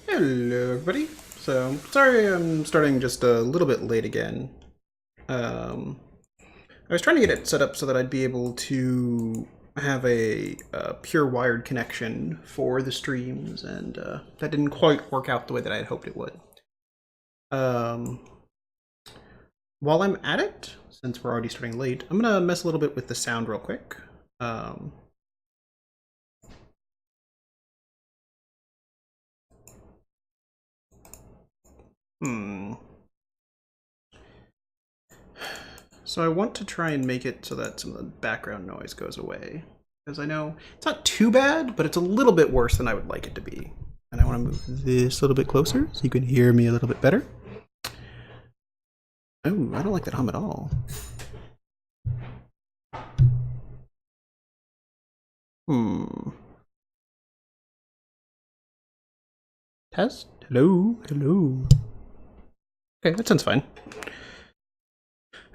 Hello, everybody. So, sorry I'm starting just a little bit late again. Um, I was trying to get it set up so that I'd be able to have a pure wired connection for the streams, and that didn't quite work out the way that I had hoped it would. Um, while I'm at it, since we're already starting late, I'm gonna mess a little bit with the sound real quick. Um, hmm. So I want to try and make it so that some of the background noise goes away. Because I know it's not too bad, but it's a little bit worse than I would like it to be. And I want to move this a little bit closer so you can hear me a little bit better. Oh, I don't like that hum at all. Test? Hello? Hello? Okay, that sounds fine.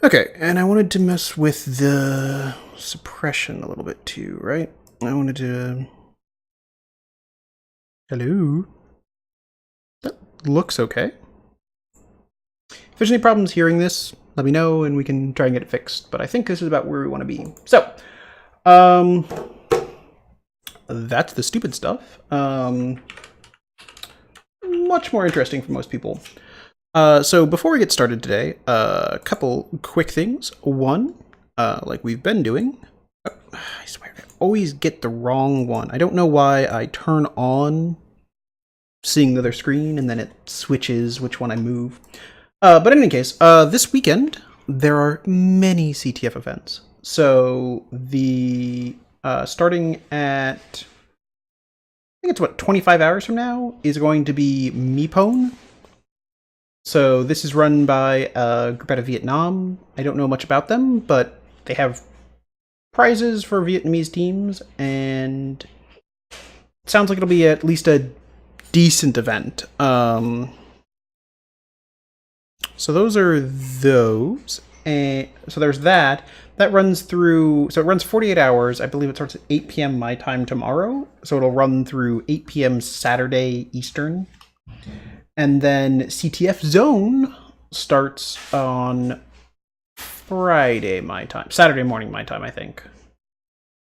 Okay, and I wanted to mess with the suppression a little bit too, right? I wanted to... Hello? That looks okay. If there's any problems hearing this, let me know and we can try and get it fixed. But I think this is about where we want to be. So, that's the stupid stuff. Much more interesting for most people. So before we get started today, a couple quick things. One, like we've been doing, I swear I always get the wrong one. I don't know why I turn on seeing the other screen and then it switches which one I move. But in any case, this weekend there are many CTF events. So the starting at, I think it's what, 25 hours from now is going to be Meepone. So this is run by a group out of Vietnam. I don't know much about them, but they have prizes for Vietnamese teams, and it sounds like it'll be at least a decent event. So those are those. And so there's that. That runs through, so it runs 48 hours. I believe it starts at 8 p.m. my time tomorrow. So it'll run through 8 p.m. Saturday Eastern. And then CTF Zone starts on Friday my time. Saturday morning my time, I think.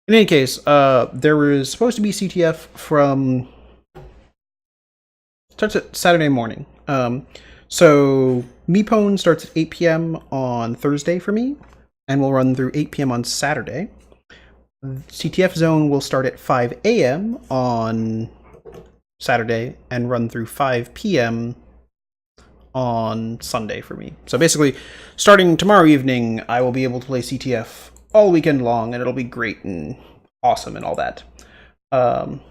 In any case, there was supposed to be CTF from... Starts at Saturday morning. So Meepone starts at 8 p.m. on Thursday for me, and will run through 8 p.m. on Saturday. CTF Zone will start at 5 a.m. on Saturday and run through 5 p.m. on Sunday for me. So basically, starting tomorrow evening, I will be able to play CTF all weekend long, and it'll be great and awesome and all that. So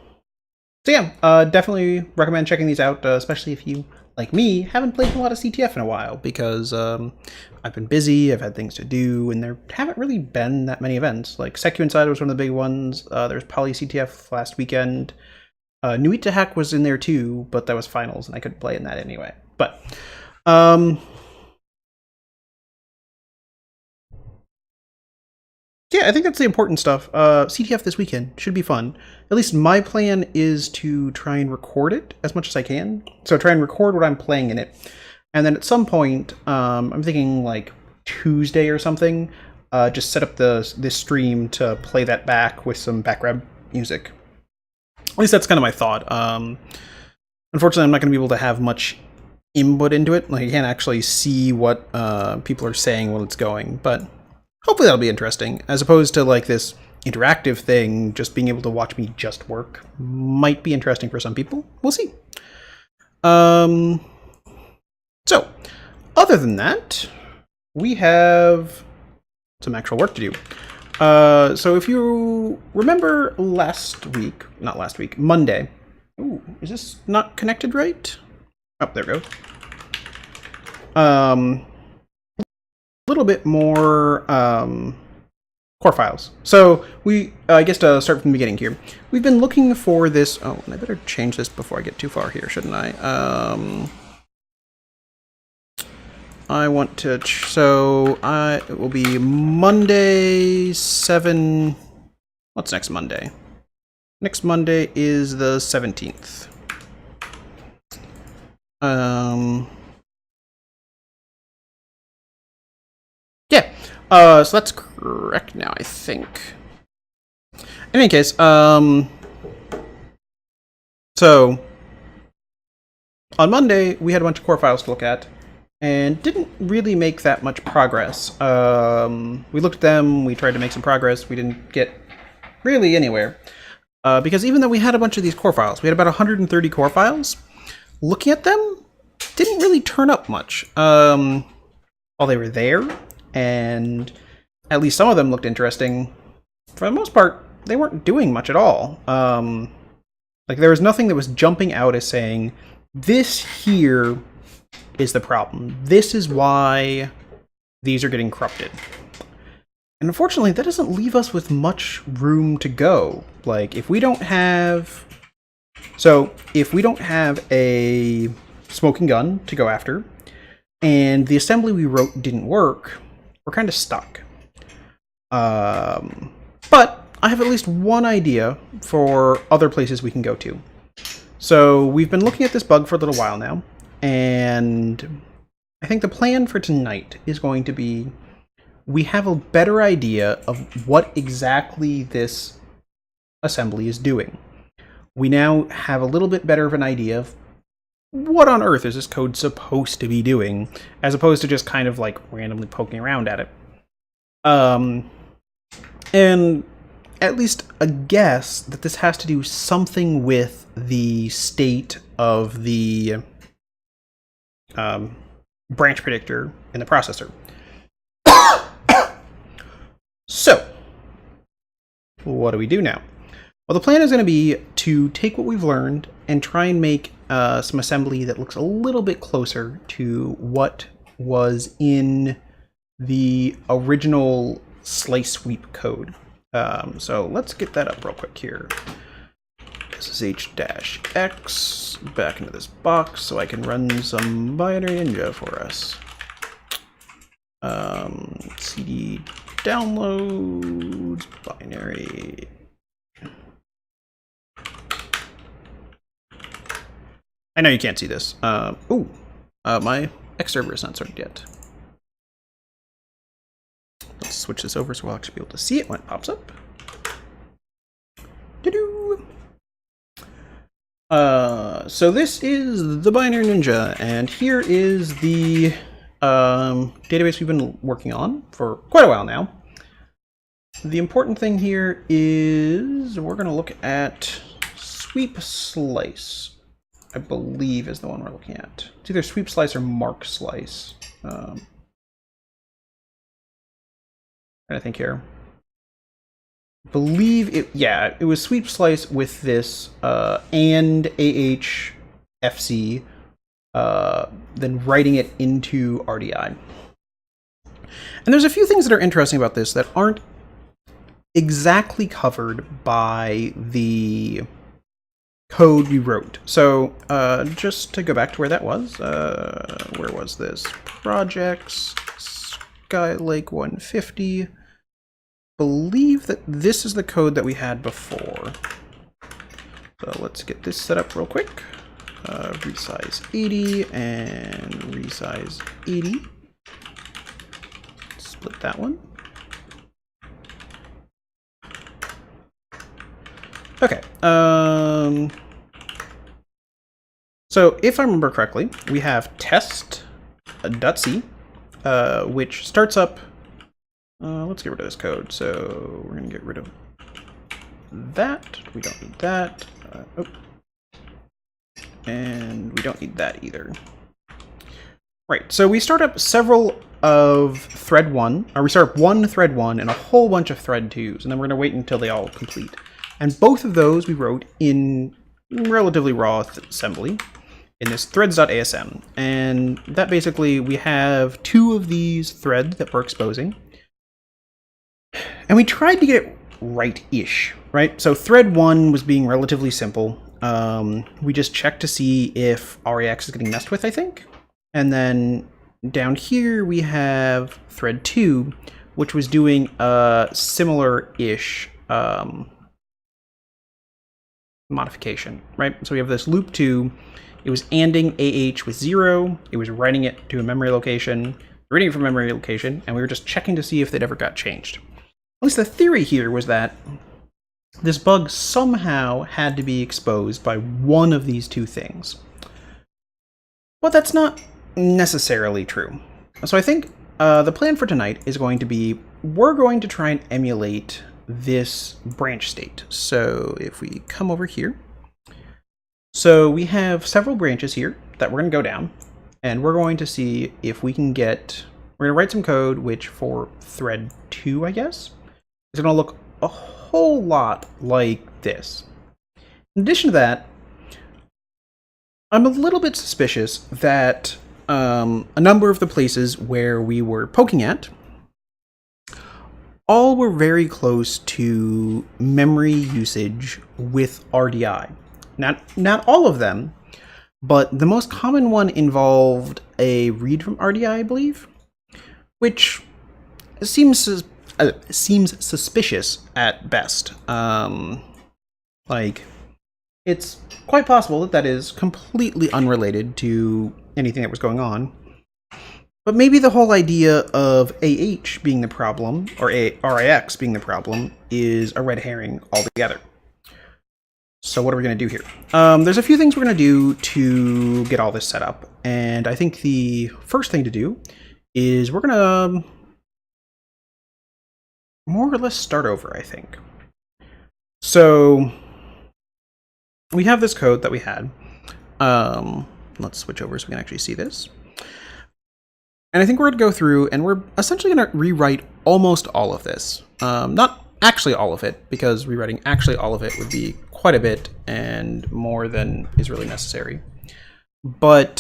yeah, definitely recommend checking these out, especially if you, like me, haven't played a lot of CTF in a while, because I've been busy, I've had things to do, and there haven't really been that many events. Like Secu Inside was one of the big ones. There's Poly CTF last weekend. Nuita Hack was in there too, but that was finals, and I couldn't play in that anyway. But, yeah, I think that's the important stuff. CTF this weekend should be fun. At least my plan is to try and record it as much as I can. So try and record what I'm playing in it. And then at some point, I'm thinking like Tuesday or something, just set up this stream to play that back with some background music. At least that's kind of my thought. Unfortunately, I'm not going to be able to have much input into it. Like, I can't actually see what people are saying while it's going, but hopefully that'll be interesting. As opposed to like this interactive thing, just being able to watch me just work might be interesting for some people. We'll see. So, other than that, we have some actual work to do. So if you remember Monday. Ooh, is this not connected right? Oh, there we go. A little bit more core files. So I guess to start from the beginning here, we've been looking for this. Oh, and I better change this before I get too far here, shouldn't I? I want to, it will be Monday 7, what's next Monday? Next Monday is the 17th. Yeah. So that's correct now, I think. In any case, so on Monday we had a bunch of core files to look at, and didn't really make that much progress. We looked at them, we tried to make some progress, we didn't get really anywhere. Because even though we had a bunch of these core files, we had about 130 core files, looking at them didn't really turn up much. While they were there, and at least some of them looked interesting, for the most part, they weren't doing much at all. Like, there was nothing that was jumping out as saying, this here is the problem. This is why these are getting corrupted. And unfortunately, that doesn't leave us with much room to go. Like, if we don't have... So, if we don't have a smoking gun to go after, and the assembly we wrote didn't work, we're kind of stuck. But I have at least one idea for other places we can go to. So we've been looking at this bug for a little while now, and I think the plan for tonight is going to be, we have a better idea of what exactly this assembly is doing. We now have a little bit better of an idea of what on earth is this code supposed to be doing, as opposed to just kind of like randomly poking around at it. And at least a guess that this has to do something with the state of the branch predictor in the processor. So, what do we do now? Well, the plan is going to be to take what we've learned and try and make some assembly that looks a little bit closer to what was in the original slice sweep code. So let's get that up real quick here. SSH-X back into this box so I can run some binary ninja for us. CD downloads binary. I know you can't see this. My X server is not started yet. Let's switch this over so we'll actually be able to see it when it pops up. Doo-doo. So this is the Binary Ninja, and here is the database we've been working on for quite a while now. The important thing here is we're going to look at sweep slice. I believe is the one we're looking at. It's either sweep slice or mark slice. I think here. I believe it. Yeah, it was sweep slice with this and AHFC, then writing it into RDI. And there's a few things that are interesting about this that aren't exactly covered by the code we wrote. So just to go back to where that was, where was this? Projects, Skylake 150. Believe that this is the code that we had before. So let's get this set up real quick. Resize 80 and resize 80. Split that one. Okay. So if I remember correctly, we have test.c, which starts up. Let's get rid of this code. So we're going to get rid of that. We don't need that. And we don't need that either. Right, so we start up several of thread 1, or we start up one thread 1 and a whole bunch of thread 2s, and then we're going to wait until they all complete. And both of those we wrote in relatively raw assembly in this threads.asm. And that basically, we have 2 of these threads that we're exposing. And we tried to get it right-ish, right? So thread 1 was being relatively simple. We just checked to see if REX is getting messed with, I think. And then down here we have thread 2, which was doing a similar-ish modification, right? So we have this loop 2. it was ANDing AH with 0, it was writing it to a memory location, reading it from a memory location, and we were just checking to see if it ever got changed. At least the theory here was that this bug somehow had to be exposed by one of these two things. But that's not necessarily true. So I think the plan for tonight is going to be, we're going to try and emulate this branch state. So if we come over here, so we have several branches here that we're going to go down, and we're going to see if we can get, we're going to write some code, which for thread 2, I guess, is going to look a whole lot like this. In addition to that, I'm a little bit suspicious that a number of the places where we were poking at all were very close to memory usage with RDI. Not all of them, but the most common one involved a read from RDI, I believe, which seems suspicious at best. Like, it's quite possible that that is completely unrelated to anything that was going on. But maybe the whole idea of AH being the problem, or RIX being the problem, is a red herring altogether. So what are we going to do here? There's a few things we're going to do to get all this set up. And I think the first thing to do is we're going to more or less start over, I think. So we have this code that we had. Let's switch over so we can actually see this. And I think we're going to go through and we're essentially going to rewrite almost all of this. Not actually all of it, because rewriting actually all of it would be quite a bit and more than is really necessary. But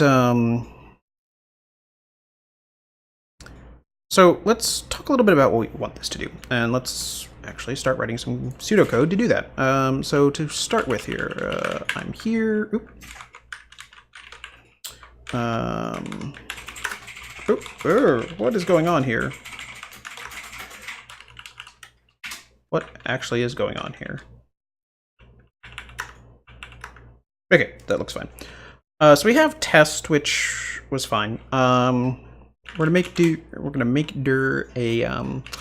so let's talk a little bit about what we want this to do. And let's actually start writing some pseudocode to do that. So to start with here, I'm here. What is going on here? What actually is going on here? Okay, that looks fine. So we have test, which was fine. We're gonna make dir a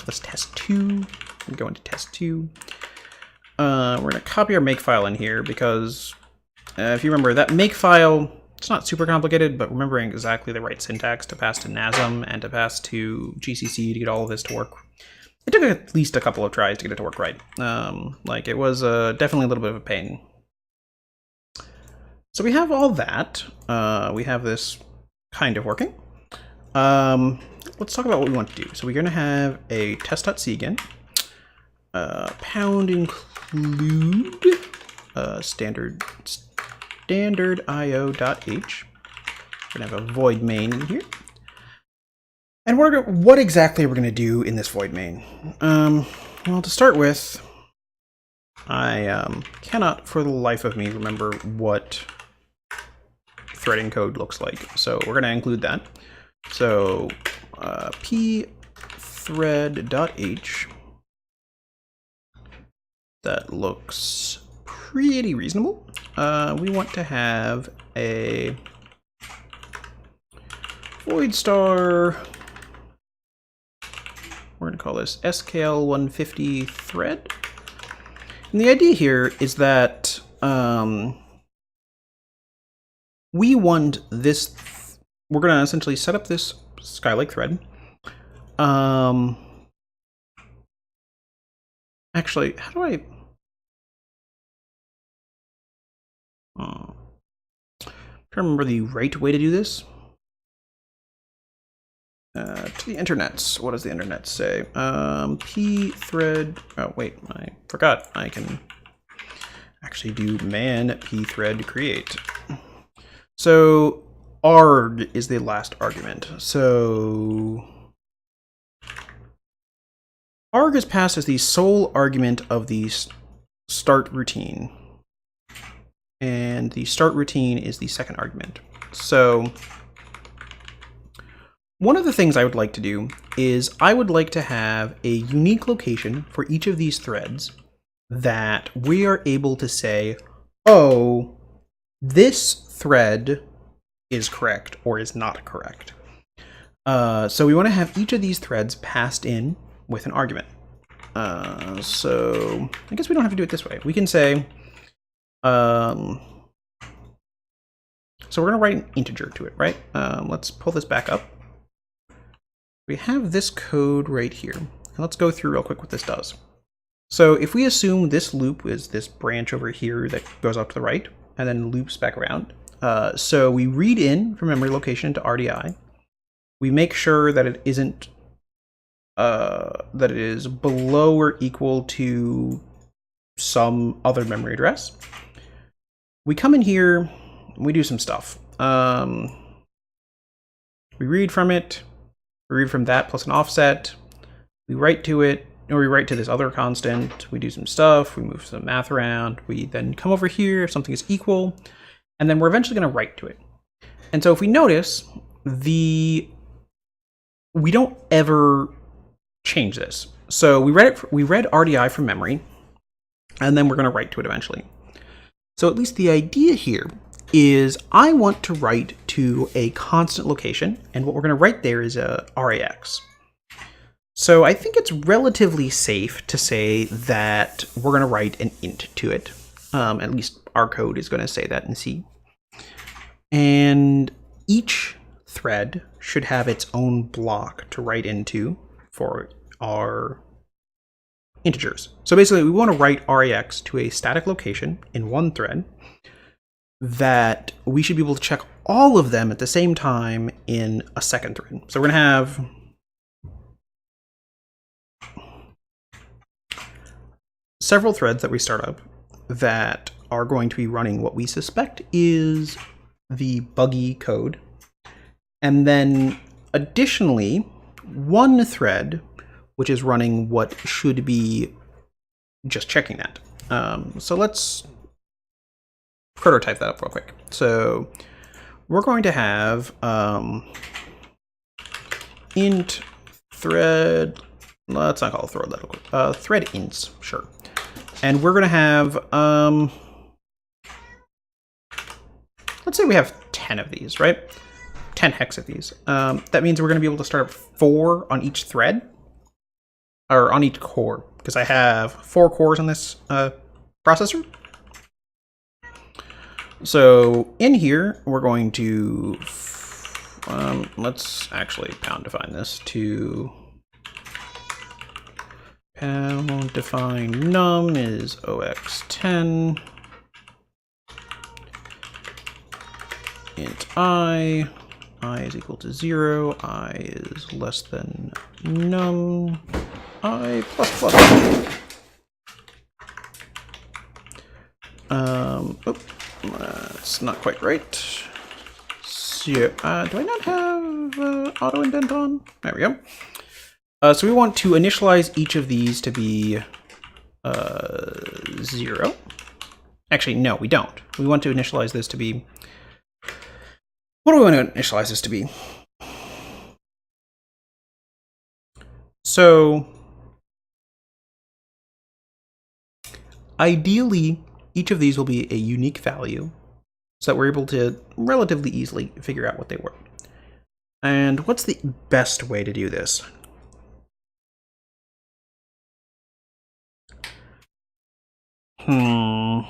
let's test 2. We go into test 2. We're gonna copy our makefile in here because if you remember that makefile, it's not super complicated, but remembering exactly the right syntax to pass to NASM and to pass to GCC to get all of this to work. It took at least a couple of tries to get it to work right. Like, it was definitely a little bit of a pain. So we have all that. We have this kind of working. Let's talk about what we want to do. So we're going to have a test.c again. Pound include standard io.h. We're going to have a void main in here. And what exactly are we going to do in this void main? Well, to start with, I cannot for the life of me remember what threading code looks like. So we're going to include that. So p thread.h. That looks pretty reasonable. We want to have a void star. We're going to call this skl150 thread. And the idea here is that we want this, we're going to essentially set up this Skylake thread. Actually, how do I... I'm trying to remember the right way to do this. To the internets. What does the internet say? P thread. Oh wait, I forgot. I can actually do man p thread create. So arg is the last argument. So arg is passed as the sole argument of the start routine, and the start routine is the second argument. So one of the things I would like to do is I would like to have a unique location for each of these threads that we are able to say, oh, this thread is correct or is not correct. So we want to have each of these threads passed in with an argument. So I guess we don't have to do it this way. We can say, so we're going to write an integer to it, right? Let's pull this back up. We have this code right here. And let's go through real quick what this does. So if we assume this loop is this branch over here that goes up to the right and then loops back around. So we read in from memory location into RDI. We make sure that it isn't that it is below or equal to some other memory address. We come in here, we do some stuff. We read from it, we read from that plus an offset, we write to it, or we write to this other constant, we do some stuff, we move some math around, we then come over here if something is equal, and then we're eventually going to write to it. And so if we notice, we don't ever change this. So we read RDI from memory, and then we're going to write to it eventually. So at least the idea here is I want to write to a constant location, and what we're going to write there is a RAX. So I think it's relatively safe to say that we're going to write an int to it. At least our code is going to say that in C. And each thread should have its own block to write into for our integers. So basically we want to write RAX to a static location in one thread that we should be able to check all of them at the same time in a second thread. So we're going to have several threads that we start up that are going to be running what we suspect is the buggy code. And then additionally, one thread which is running what should be just checking that. So let's prototype that up real quick. So we're going to have int thread, let's not call it thread, thread ints, sure. And we're going to have, let's say we have 10 of these, right? 10 hex of these. That means we're going to be able to start up 4 on each thread, or on each core, because I have 4 cores on this processor. So in here, we're going to, let's actually pound define this to pound define num is ox10 int I is equal to 0, I is less than num I plus plus. That's not quite right. So, do I not have auto indent on? There we go. So we want to initialize each of these to be 0. Actually, no, we don't. We want to initialize this to be... What do we want to initialize this to be? So, ideally, each of these will be a unique value so that we're able to relatively easily figure out what they were. And what's the best way to do this? I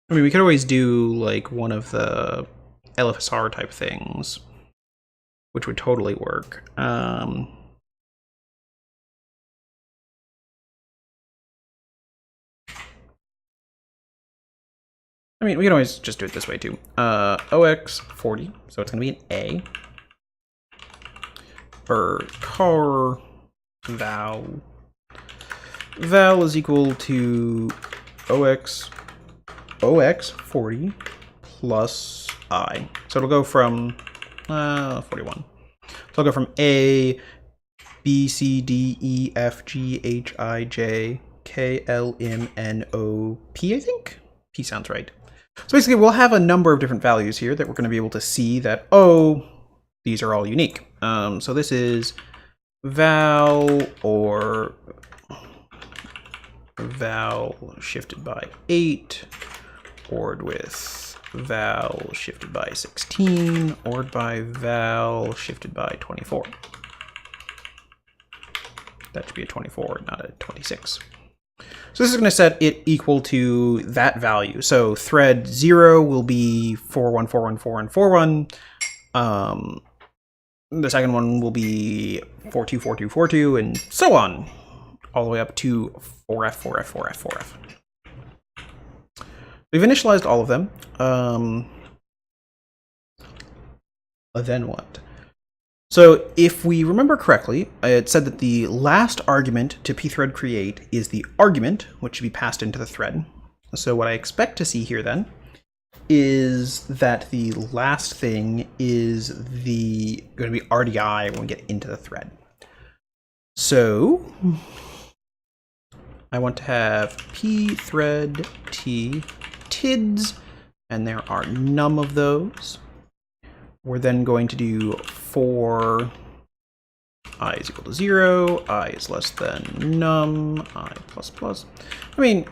mean, we could always do like one of the LFSR type things, which would totally work. I mean, we can always just do it this way too. OX40, so it's going to be an A. For car val. Val is equal to OX40 plus I. So it'll go from 41. So it'll go from A, B, C, D, E, F, G, H, I, J, K, L, M, N, O, P, I think? P sounds right. So basically, we'll have a number of different values here that we're going to be able to see that, oh, these are all unique. So this is val or val shifted by 8 Ord with val shifted by 16, ord by val shifted by 24. That should be a 24, not a 26. So this is going to set it equal to that value. So thread 0 will be 41414141. The second one will be 424242, and so on, all the way up to 4F, 4F, 4F, 4F. We've initialized all of them. Then what? So if we remember correctly, it said that the last argument to pthread create is the argument, which should be passed into the thread. So what I expect to see here then is that the last thing is going to be RDI when we get into the thread. So I want to have pthread t tids, and there are num of those. We're then going to do for I is equal to 0, I is less than num, I plus plus. I mean,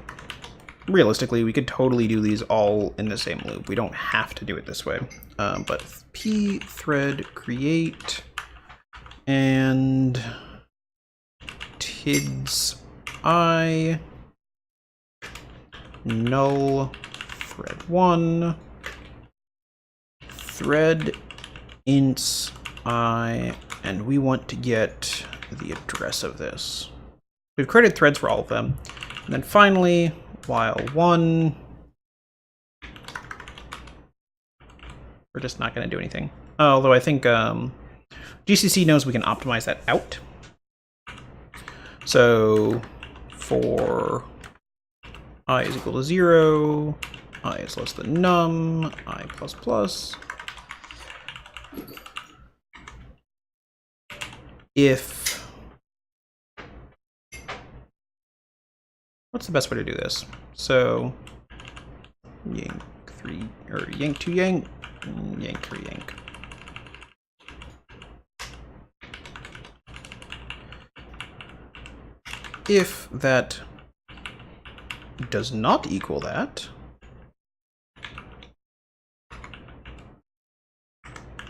realistically, we could totally do these all in the same loop. We don't have to do it this way. But pthread create and tids I null thread 1 thread ints I, and we want to get the address of this. We've created threads for all of them. And then finally, while 1, we're just not going to do anything. Although I think GCC knows we can optimize that out. So for I is equal to 0, I is less than num, I plus plus. If, what's the best way to do this? So yank 3, or yank 2 yank, yank 3 yank. If that does not equal that,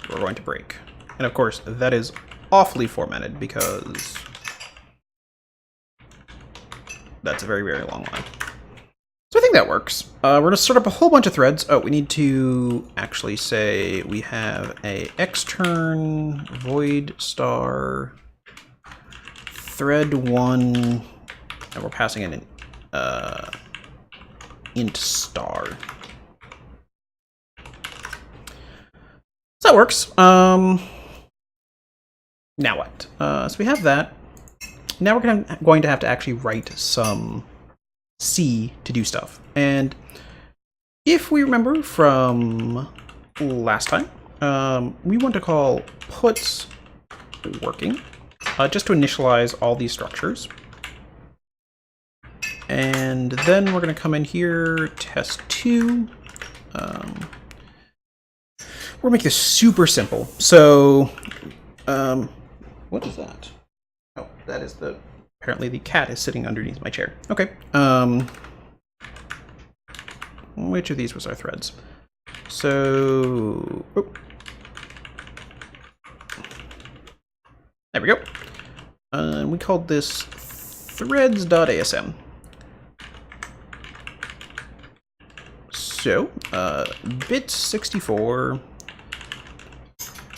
we're going to break. And of course, that is awfully formatted because that's a very, very long line. So I think that works. We're going to start up a whole bunch of threads. Oh, we need to actually say we have a extern void star thread 1, and we're passing in an int star. So that works. Now what? So we have that. Now we're going to have to actually write some C to do stuff. And if we remember from last time, we want to call puts working just to initialize all these structures. And then we're going to come in here, test2. We'll make this super simple. So, what is that? Oh, that is apparently the cat is sitting underneath my chair. Okay. Which of these was our threads? So, oh. There we go. We called this threads.asm. So, bit 64,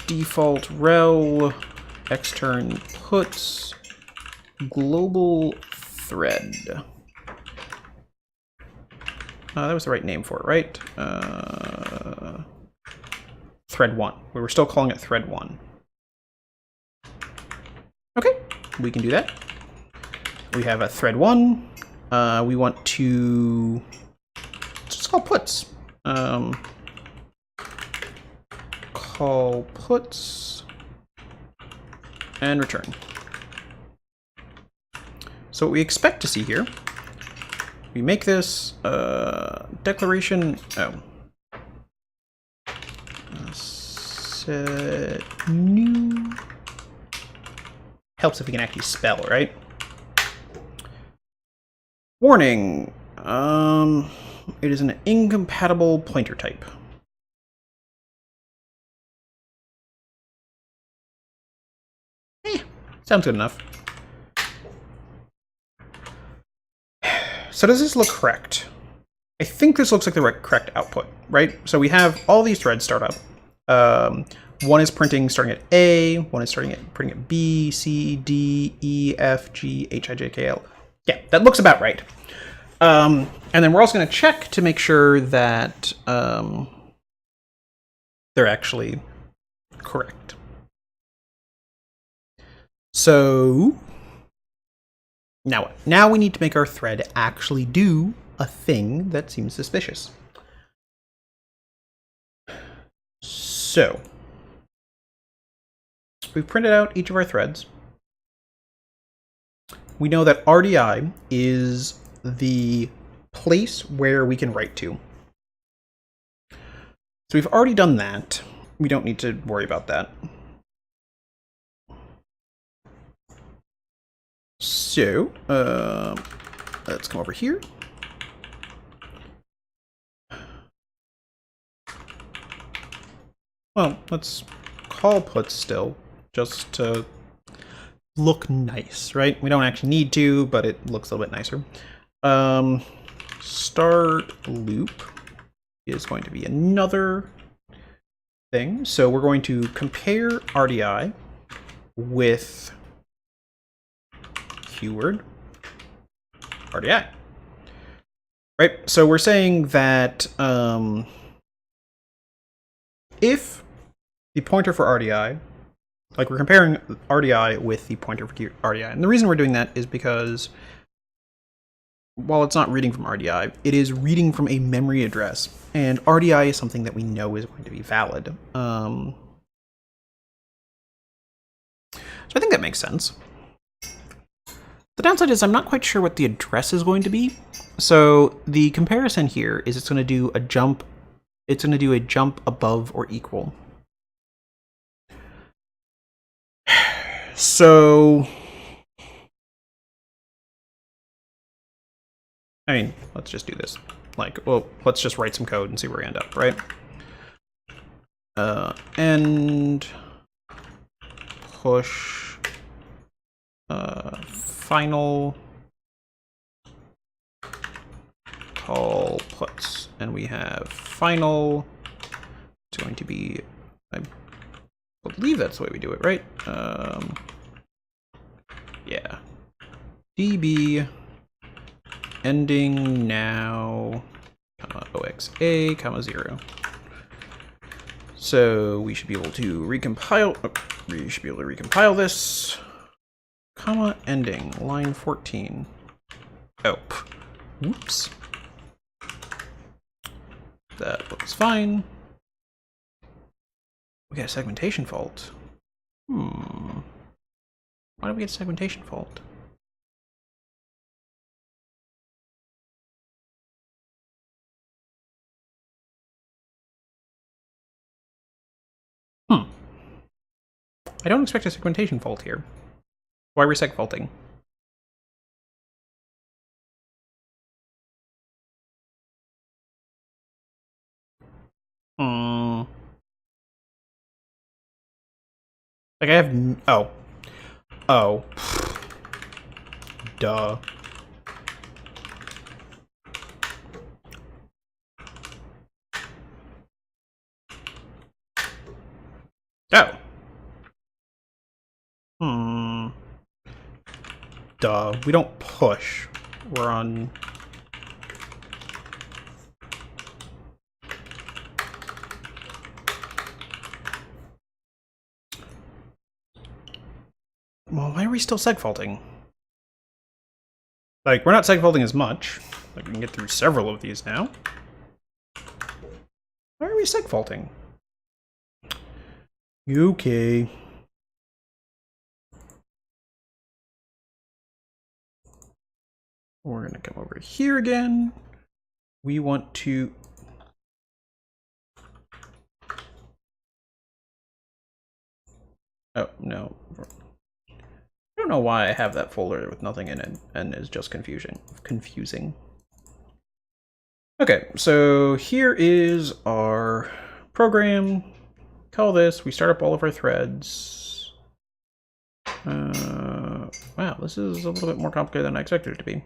default rel, extern puts, global thread. That was the right name for it, right? Thread 1. We were still calling it thread 1. Okay, we can do that. We have a thread 1. We want to just call puts. Call puts and return. So what we expect to see here, we make this declaration. Oh, set new. Helps if we can actually spell, right? Warning. it is an incompatible pointer type. Sounds good enough. So does this look correct? I think this looks like the correct output, right? So we have all these threads start up. One is printing starting at A, one is printing at B, C, D, E, F, G, H, I, J, K, L. Yeah, that looks about right. And then we're also going to check to make sure that they're actually correct. So now what? Now we need to make our thread actually do a thing that seems suspicious. So we've printed out each of our threads. We know that RDI is the place where we can write to. So we've already done that. We don't need to worry about that. So let's come over here. Well, let's call puts still, just to look nice, right? We don't actually need to, but it looks a little bit nicer. Start loop is going to be another thing. So we're going to compare RDI with keyword RDI. Right? So we're saying that if the pointer for RDI, like we're comparing RDI with the pointer for RDI. And the reason we're doing that is because while it's not reading from RDI, it is reading from a memory address. And RDI is something that we know is going to be valid. So I think that makes sense. The downside is I'm not quite sure what the address is going to be. So the comparison here is it's going to do a jump. It's going to do a jump above or equal. So, I mean, let's just do this. Like, well, let's just write some code and see where we end up, right? End push final call puts, and we have final. It's going to be, I believe that's the way we do it, right? Yeah. DB ending now, comma OXA, comma 0. So we should be able to recompile. We should be able to recompile this. Comma ending line 14. Oh, whoops. That looks fine. We got a segmentation fault. Why did we get a segmentation fault? I don't expect a segmentation fault here. Why are we seg faulting? Like I have oh, duh. Oh. Duh. We don't push. We're on. Well, why are we still seg faulting? Like, we're not seg faulting as much. Like, we can get through several of these now. Why are we seg faulting? Okay. We're going to come over here again. We want to... Oh, no. I don't know why I have that folder with nothing in it and is just confusing. Okay, so here is our program. Call this, we start up all of our threads. Wow, this is a little bit more complicated than I expected it to be.